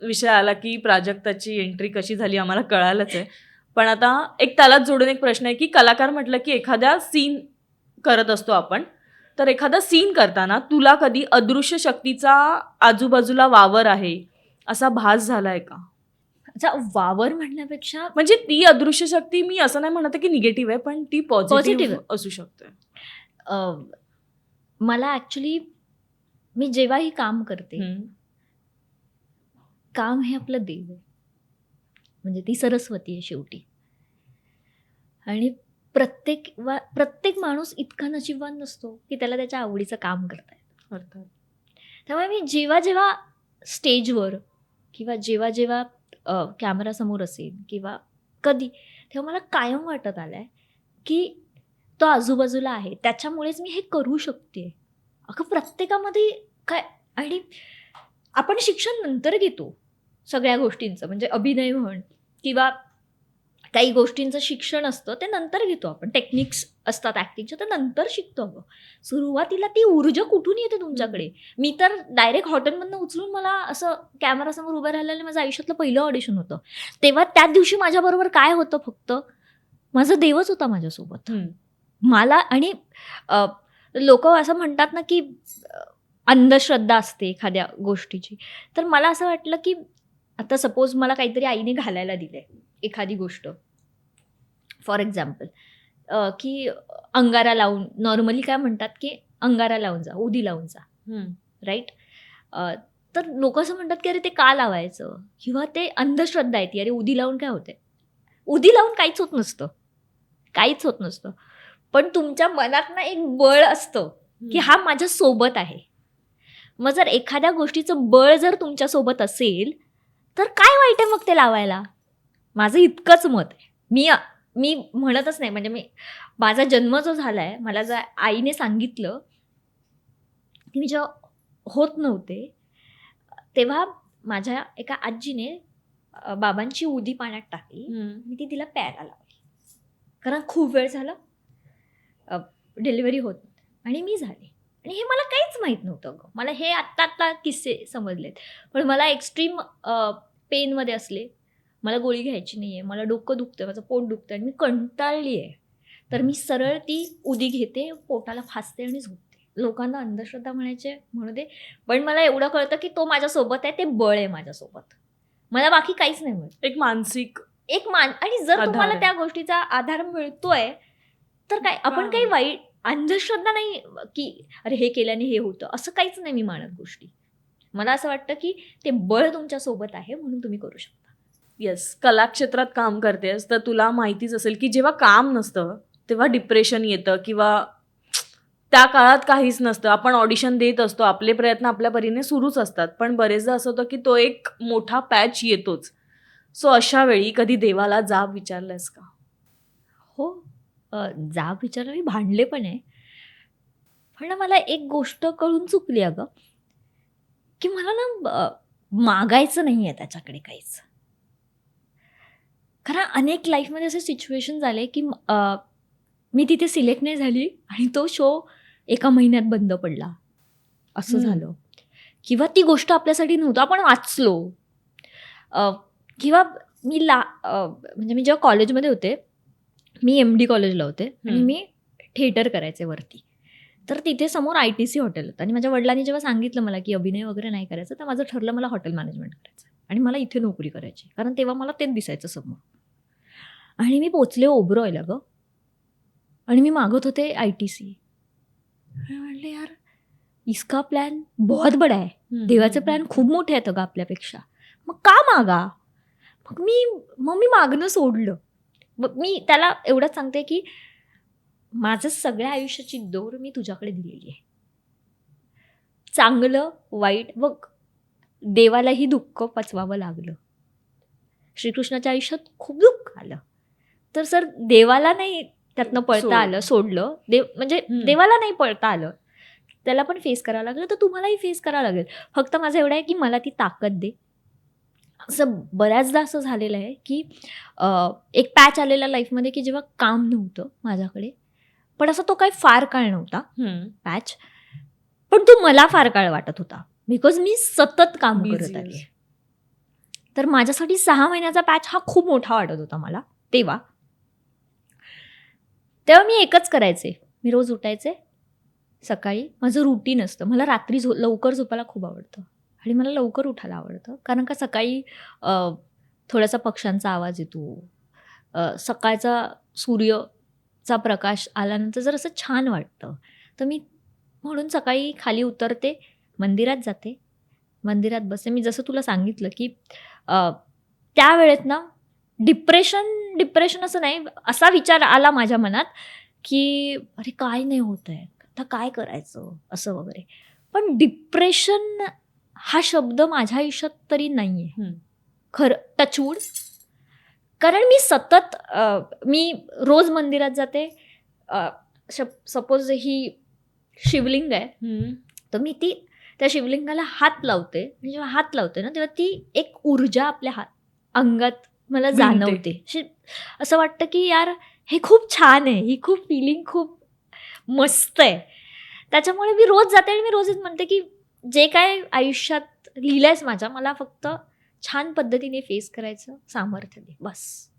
विषय आला की प्राजक्ताची एंट्री कशी झाली आम्हाला कळालंच आहे. पण आता एक त्यालाच जोडून एक प्रश्न आहे की कलाकार म्हटलं की एखाद्या सीन करत असतो आपण, तर एखादा सीन करताना तुला कधी अदृश्य शक्तीचा आजूबाजूला वावर आहे असा भास झालाय का? वावर म्हणण्यापेक्षा म्हणजे ती अदृश्य शक्ती, मी असं नाही म्हणत की निगेटिव्ह आहे, पण ती पॉझिटिव्ह असू शकते. मला ऍक्च्युली मी जेव्हाही काम करते, काम हे आपलं देव आहे, म्हणजे ती सरस्वती आहे शेवटी. आणि प्रत्येक माणूस इतका नशीबवान नसतो की त्याला त्याच्या आवडीचं काम करता येतं. त्यामुळे मी जेव्हा जेव्हा स्टेजवर किंवा जेव्हा कॅमेरासमोर असेल किंवा कधी, तेव्हा मला कायम वाटत आलंय की तो आजूबाजूला आहे, त्याच्यामुळेच मी हे करू शकते. अगं प्रत्येकामध्ये काय, आणि आपण शिक्षण नंतर घेतो सगळ्या गोष्टींचं, म्हणजे अभिनय म्हण किंवा काही गोष्टींचं शिक्षण असतं ते नंतर घेतो आपण, टेक्निक्स असतात ॲक्टिंगच्या तर नंतर शिकतो. अगं सुरुवातीला ती ऊर्जा कुठून येते तुमच्याकडे? मी तर डायरेक्ट हॉटेलमधनं उचलून, मला असं कॅमेरासमोर उभं राहिलेलं माझं आयुष्यातलं पहिलं ऑडिशन होतं तेव्हा. त्याच दिवशी माझ्याबरोबर काय होतं, फक्त माझा देवच होता माझ्यासोबत. मला आणि लोक असं म्हणतात ना की अंधश्रद्धा असते एखाद्या गोष्टीची, तर मला असं वाटलं की आता सपोज मला काहीतरी आईने घालायला दिलंय एखादी गोष्ट, फॉर एक्झाम्पल की अंगारा लावून, नॉर्मली काय म्हणतात की अंगारा लावून जा, उदी लावून जा, राईट. तर लोक असं म्हणतात की अरे ते का लावायचं, किंवा ते अंधश्रद्धा आहे ती, अरे उदी लावून काय होते, उदी लावून काहीच होत नसतं, काहीच होत नसतं. पण तुमच्या मनात ना एक बळ असतं की हा माझ्या सोबत आहे. मग जर एखाद्या गोष्टीचं बळ जर तुमच्या सोबत असेल तर काय वाईट आहे मग ते लावायला, माझं इतकंच मत आहे. मी म्हणतच नाही, म्हणजे माझा जन्म जो झालाय, मला जर आईने सांगितलं की मी जेव्हा होत नव्हते तेव्हा माझ्या एका आजीने बाबांची उदी पाण्यात टाकली, मी ती तिला प्यायला लावली, कारण खूप वेळ झाला डिलिव्हरी होत आणि मी झाले. आणि हे मला काहीच माहीत नव्हतं गं, मला हे आत्ता किस्से समजलेत. पण मला एक्स्ट्रीम पेनमध्ये असले, मला गोळी घ्यायची नाही आहे, मला डोकं दुखतं, माझं पोट दुखतं आणि मी कंटाळली आहे, तर मी सरळ ती उदी घेते, पोटाला फासते आणि झोपते. लोकांना अंधश्रद्धा म्हणायचे म्हणू दे, पण मला एवढं कळतं की तो माझ्यासोबत आहे, ते बळ आहे माझ्यासोबत, मला बाकी काहीच नाही मिळत. एक मानसिक आणि जर तुम्हाला त्या गोष्टीचा आधार मिळतोय तर काय, आपण काही वाईट अंधश्रद्धा नाही की अरे हे केल्याने हे होतं, असं काहीच नाही मी मानत गोष्टी. मला असं वाटतं की ते बळ तुमच्या सोबत आहे म्हणून तुम्ही करू शकता. येस, कलाक्षेत्रात काम करतेस तर तुला माहितीच असेल की जेव्हा काम नसतं तेव्हा डिप्रेशन येतं, किंवा त्या काळात काहीच नसतं, आपण ऑडिशन देत असतो, आपले प्रयत्न आपल्या परीने सुरूच असतात, पण बरेचदा असं होतं की तो एक मोठा पॅच येतोच. सो अशा वेळी कधी देवाला जाब विचारलंस का? हो, जाब विचारला, मी भांडले पण आहे. पण मला एक गोष्ट कळून चुकली अगं, की मला ना मागायचं नाही आहे त्याच्याकडे काहीच. कारण अनेक लाईफमध्ये असे सिच्युएशन झाले की मी तिथे सिलेक्ट नाही झाली आणि तो शो 1 महिन्यात बंद पडला, असं झालं. किंवा ती गोष्ट आपल्यासाठी नव्हतं, आपण वाचलो. किंवा म्हणजे मी जेव्हा कॉलेजमध्ये होते, मी MD कॉलेजला होते आणि मी थिएटर करायचे वरती, तर तिथे समोर ITC हॉटेल होतं आणि माझ्या वडिलांनी जेव्हा सांगितलं मला की अभिनय वगैरे नाही करायचं, तर माझं ठरलं मला हॉटेल मॅनेजमेंट करायचं आणि मला इथे नोकरी करायची, कारण तेव्हा मला तेच दिसायचं समोर. आणि मी पोचले ओबरॉयला गं, आणि मी मागत होते ITC. म्हटले यार इसका प्लॅन बहुत बडा आहे, देवाचे प्लॅन खूप मोठे आहेत अगं आपल्यापेक्षा, मग का मागा. मग मी मागणं सोडलं. मग मी त्याला एवढंच सांगते की माझं सगळ्या आयुष्याची दोर मी तुझ्याकडे दिलेली आहे, चांगलं वाईट. बघ, देवालाही दुःख पचवावं लागलं, श्रीकृष्णाच्या आयुष्यात खूप दुःख आलं, तर सर देवाला नाही त्यातनं पळता आलं, सोडलं. म्हणजे देवाला नाही पळता आलं, त्याला पण फेस करावं लागलं, तर तुम्हालाही फेस करावं लागेल. फक्त माझं एवढं आहे की मला ती ताकद दे. असं बऱ्याचदा असं झालेलं आहे की एक पॅच आलेला लाईफमध्ये की जेव्हा काम नव्हतं माझ्याकडे, पण असं तो काही फार काळ नव्हता पॅच, पण तो मला फार काळ वाटत होता बिकॉज मी सतत काम करत आली. तर माझ्यासाठी 6 महिन्याचा पॅच हा खूप मोठा वाटत होता मला तेव्हा. तेव्हा मी एकच करायचे, मी रोज उठायचे सकाळी. माझं रुटीन असतं. मला रात्री लवकर झोपायला खूप आवडतं आणि मला लवकर उठायला आवडतं. कारण का सकाळी थोडासा पक्ष्यांचा आवाज येतो. सकाळचा सूर्याचा प्रकाश आल्यानंतर जर असं छान वाटतं. तर मी म्हणून सकाळी खाली उतरते, मंदिरात जाते, मंदिरात बसते. मी जसं तुला सांगितलं की त्यावेळेत ना डिप्रेशन असं नाही, असा विचार आला माझ्या मनात की अरे काय नाही होत आहे, आता काय करायचं असं वगैरे. पण डिप्रेशन हा शब्द माझ्या आयुष्यात तरी नाही आहे खरं, टचवूड. कारण मी सतत मी रोज मंदिरात जाते. सपोज ही शिवलिंग आहे, तर मी त्या शिवलिंगाला हात लावते. आणि जेव्हा हात लावते ना तेव्हा ती एक ऊर्जा आपल्या अंगात मला जाणवते. असं वाटतं की यार हे खूप छान आहे, ही खूप फिलिंग खूप मस्त आहे. त्याच्यामुळे मी रोज जाते आणि मी रोजच म्हणते की जे काय आयुष्यात लिहिलंयस माझ्या, मला फक्त छान पद्धतीने फेस करायचं सामर्थ्य दे, बस.